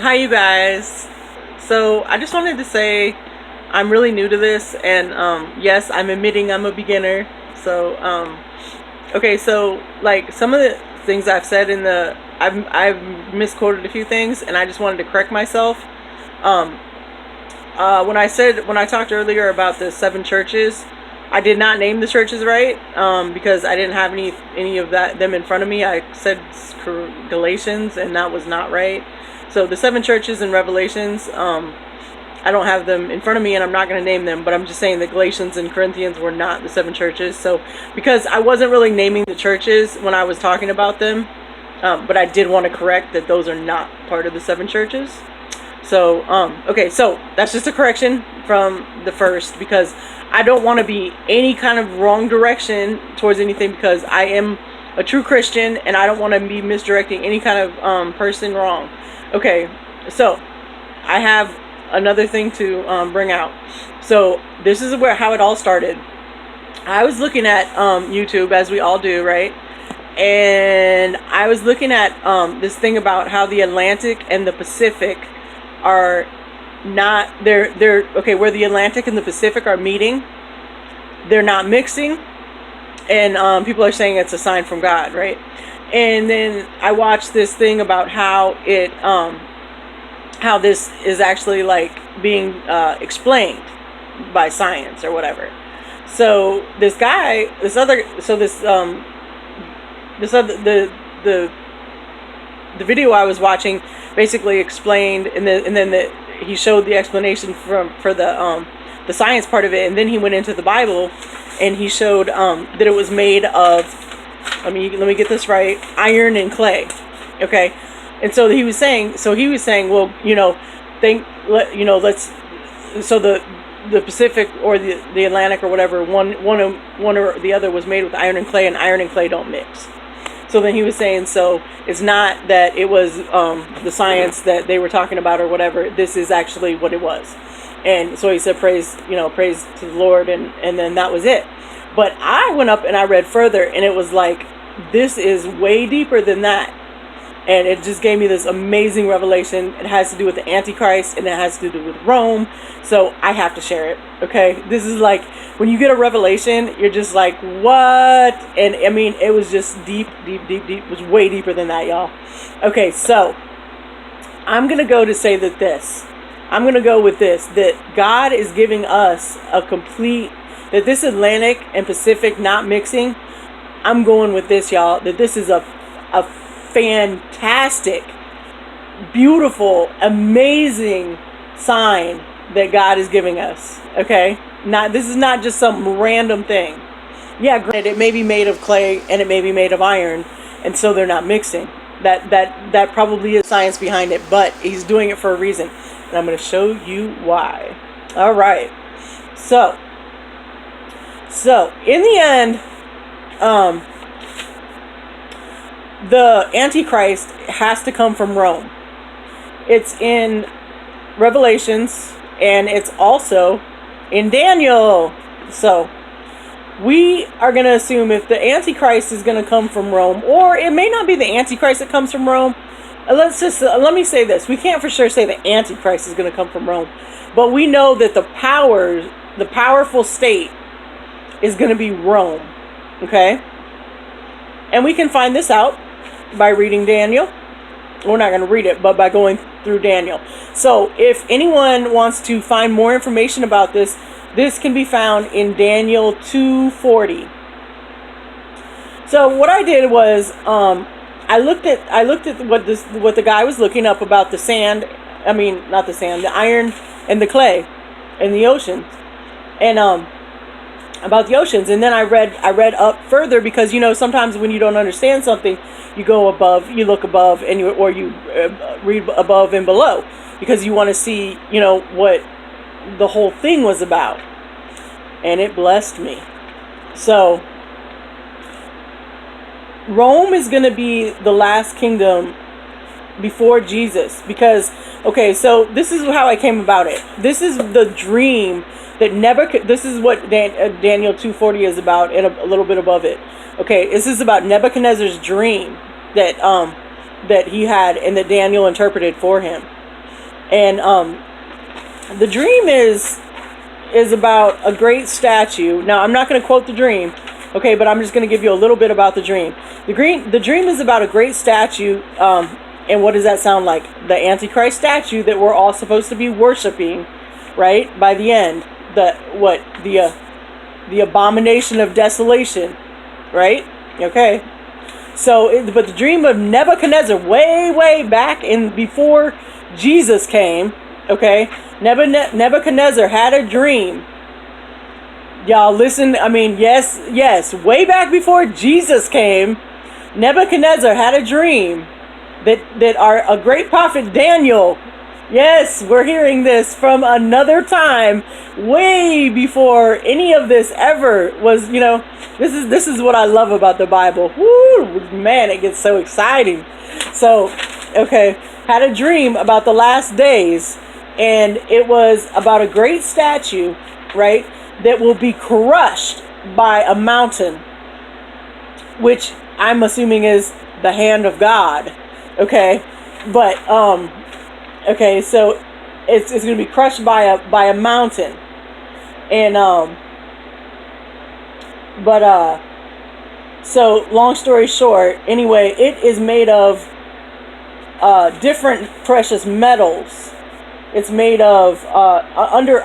Hi, you guys. So, I just wanted to say I'm really new to this, and yes, I'm admitting I'm a beginner. So, okay, so like some of the things I've said I've misquoted a few things, and I just wanted to correct myself. Um, when I talked earlier about the seven churches, I did not name the churches right because I didn't have any of them in front of me. I said Galatians, and that was not right. So the seven churches in Revelations, I don't have them in front of me, and I'm not going to name them. But I'm just saying that Galatians and Corinthians were not the seven churches. So because I wasn't really naming the churches when I was talking about them, but I did want to correct that those are not part of the seven churches. So, okay, so that's just a correction from the first because I don't want to be any kind of wrong direction towards anything because I am a true Christian and I don't want to be misdirecting any kind of person wrong. Okay, so I have another thing to bring out. So this is how it all started. I was looking at YouTube, as we all do, right? And I was looking at this thing about how the Atlantic and the Pacific are not they're okay, where the Atlantic and the Pacific are meeting, they're not mixing, and people are saying it's a sign from God, right? And then I watched this thing about how this is actually like being explained by science or whatever. So this guy, this other, so this other the video I was watching basically explained, and then he showed the explanation for the science part of it, and then he went into the Bible, and he showed that it was made of, let me get this right, iron and clay. Okay, and so he was saying, well, let's, so the Pacific or the Atlantic or whatever, one or the other was made with iron and clay, and iron and clay don't mix. So then he was saying, so it's not that it was the science that they were talking about or whatever. This is actually what it was. And so he said, praise to the Lord. And then that was it. But I went up and I read further, and it was like, this is way deeper than that. And it just gave me this amazing revelation. It has to do with the Antichrist, and it has to do with Rome. So I have to share it. Okay. This is like, when you get a revelation, you're just like, what? And I mean, it was just deep. It was way deeper than that, y'all. Okay. So I'm going to go with this, that God is giving us that this Atlantic and Pacific not mixing. I'm going with this, y'all, that this is a fantastic, beautiful, amazing sign that God is giving us. Okay, this is not just some random thing. Yeah, granted, it may be made of clay and it may be made of iron, and so they're not mixing. That probably is science behind it, but he's doing it for a reason, and I'm going to show you why. All right, so in the end, the Antichrist has to come from Rome. It's in Revelations, and it's also in Daniel. So we are going to assume if the Antichrist is going to come from Rome, or it may not be the Antichrist that comes from Rome. Let me say this. We can't for sure say the Antichrist is going to come from Rome, but we know that the powerful state is going to be Rome. Okay? And we can find this out by reading Daniel. We're not going to read it, but by going through Daniel. So if anyone wants to find more information about this can be found in Daniel 2:40. So what I did was I looked at what the guy was looking up about the sand. I mean, not the sand, the iron and the clay and the oceans, and about the oceans. And then I read up further, because sometimes when you don't understand something, you look above, and you read above and below, because you want to see what the whole thing was about. And it blessed me. So Rome is going to be the last kingdom before Jesus, because so this is how I came about it. This is the dream that this is what Daniel 2:40 is about, and a little bit above it. Okay, this is about Nebuchadnezzar's dream that he had, and that Daniel interpreted for him. And the dream is about a great statue. Now, I'm not going to quote the dream, okay, but I'm just going to give you a little bit about the dream. The dream is about a great statue, and what does that sound like? The Antichrist statue that we're all supposed to be worshiping, right? By the end, the abomination of desolation, right? Okay. So, but the dream of Nebuchadnezzar, way back in before Jesus came, okay? Nebuchadnezzar had a dream. Y'all listen, I mean, yes, way back before Jesus came, Nebuchadnezzar had a dream that a great prophet Daniel, yes, we're hearing this from another time, way before any of this ever was, this is what I love about the Bible. Woo, man, it gets so exciting. So, okay, had a dream about the last days, and it was about a great statue, right, that will be crushed by a mountain, which I'm assuming is the hand of God, okay? But, okay, so it's going to be crushed by a mountain, and, so long story short, anyway, it is made of different precious metals. It's made of under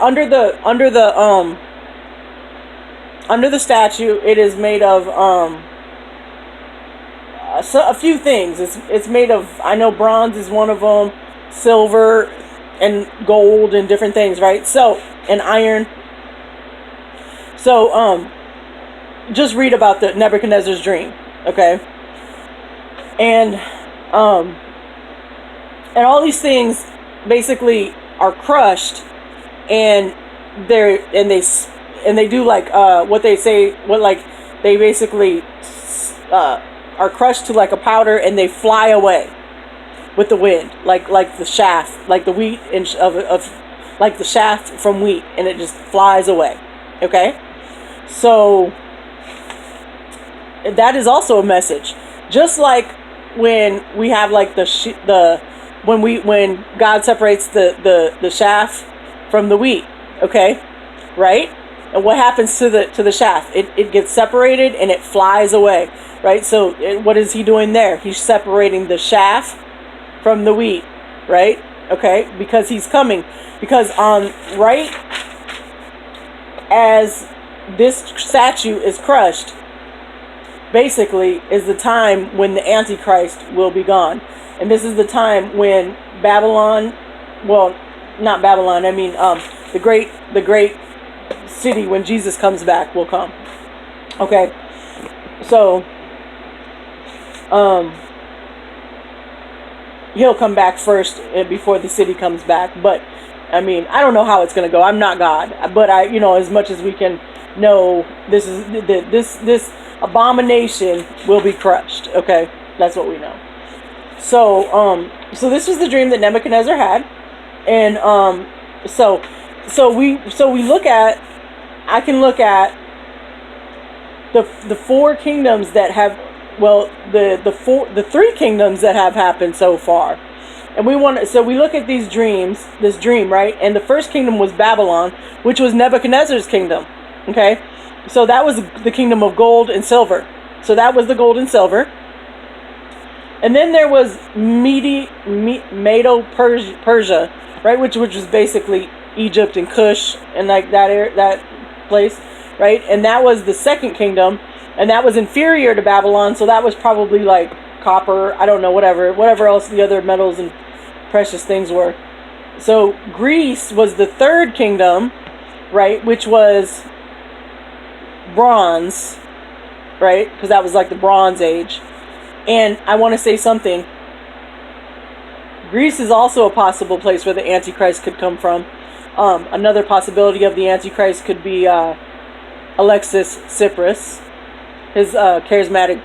the statue. It is made of a few things. It's made of, I know bronze is one of them, silver and gold and different things, right? So, and iron. So just read about the Nebuchadnezzar's dream, okay? And all these things basically are crushed, and they do like they basically are crushed to like a powder, and they fly away with the wind, like the shaft, like the wheat of like the shaft from wheat, and it just flies away. Okay, so that is also a message, just like when we have like when God separates the chaff from the wheat, okay, right? And what happens to the chaff? It gets separated and it flies away, right? So what is he doing there? He's separating the chaff from the wheat, right? Okay, because he's coming. Because right as this statue is crushed, basically is the time when the Antichrist will be gone. And this is the time when Babylon, well, not Babylon, I mean the great city, when Jesus comes back, will come. Okay, so he'll come back first before the city comes back. But I mean, I don't know how it's going to go. I'm not God, but as much as we can know, this abomination will be crushed. Okay, that's what we know. So this was the dream that Nebuchadnezzar had, and so we look at, I can look at the four kingdoms that have, well, the three kingdoms that have happened so far, and we look at this dream, right? And the first kingdom was Babylon, which was Nebuchadnezzar's kingdom. Okay, so that was the kingdom of gold and silver. So that was the gold and silver. And then there was Medo-Persia, right, which was basically Egypt and Cush and like that place, right? And that was the second kingdom, and that was inferior to Babylon, so that was probably like copper, I don't know, whatever else the other metals and precious things were. So Greece was the third kingdom, right, which was bronze, right, because that was like the Bronze Age. And I want to say something. Greece is also a possible place where the Antichrist could come from. Another possibility of the Antichrist could be Alexis Tsipras, his charismatic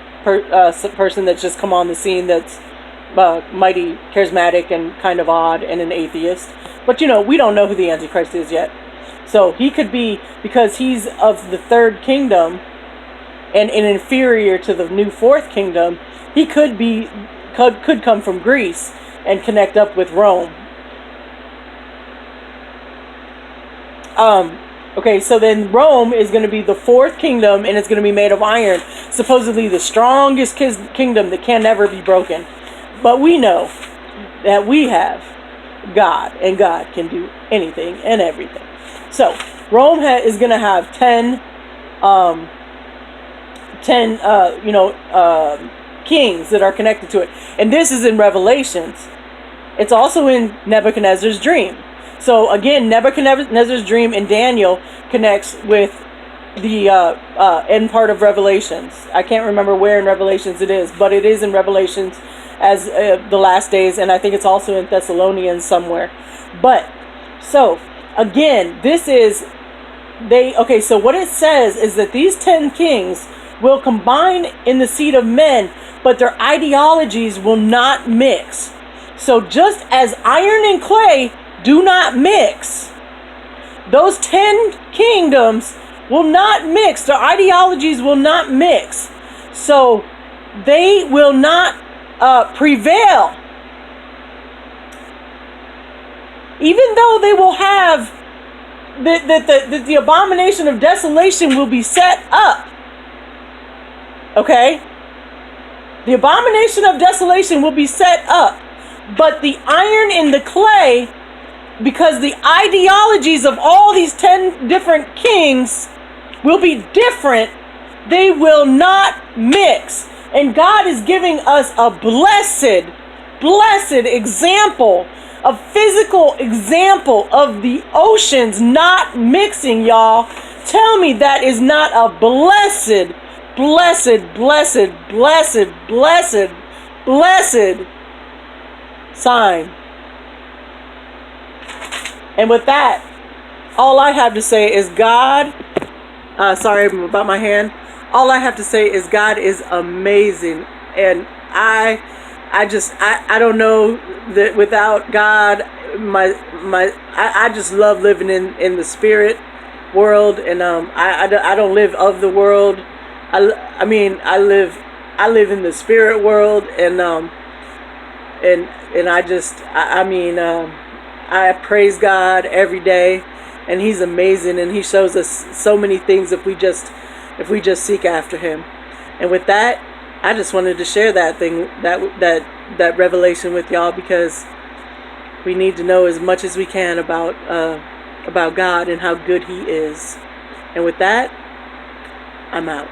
person that's just come on the scene, that's mighty charismatic and kind of odd and an atheist. But we don't know who the Antichrist is yet. So he could be, because he's of the third kingdom and inferior to the new fourth kingdom, he could come from Greece and connect up with Rome. Okay, so then Rome is going to be the fourth kingdom, and it's going to be made of iron. Supposedly the strongest kingdom that can never be broken. But we know that we have God, and God can do anything and everything. So Rome is going to have 10 kings that are connected to it. And this is in Revelations. It's also in Nebuchadnezzar's dream. So again, Nebuchadnezzar's dream in Daniel connects with the end part of Revelations. I can't remember where in Revelations it is, but it is in Revelations as the last days, and I think it's also in Thessalonians somewhere. But so again, so what it says is that these 10 kings will combine in the seed of men, but their ideologies will not mix. So just as iron and clay do not mix, those 10 kingdoms will not mix. Their ideologies will not mix. So they will not prevail. Even though they will have the abomination of desolation will be set up. Okay? The abomination of desolation will be set up. But the iron and the clay, because the ideologies of all these 10 different kings will be different, they will not mix. And God is giving us a blessed example, a physical example of the oceans not mixing, y'all. Tell me that is not a blessed sign. And with that, all I have to say is God, sorry about my hand. All I have to say is God is amazing. And I don't know that without God, I just love living in the spirit world. And I don't live of the world. I mean, I live in the spirit world. And I praise God every day, and He's amazing, and He shows us so many things if we just seek after Him. And with that, I just wanted to share that revelation with y'all, because we need to know as much as we can about God and how good He is. And with that, I'm out.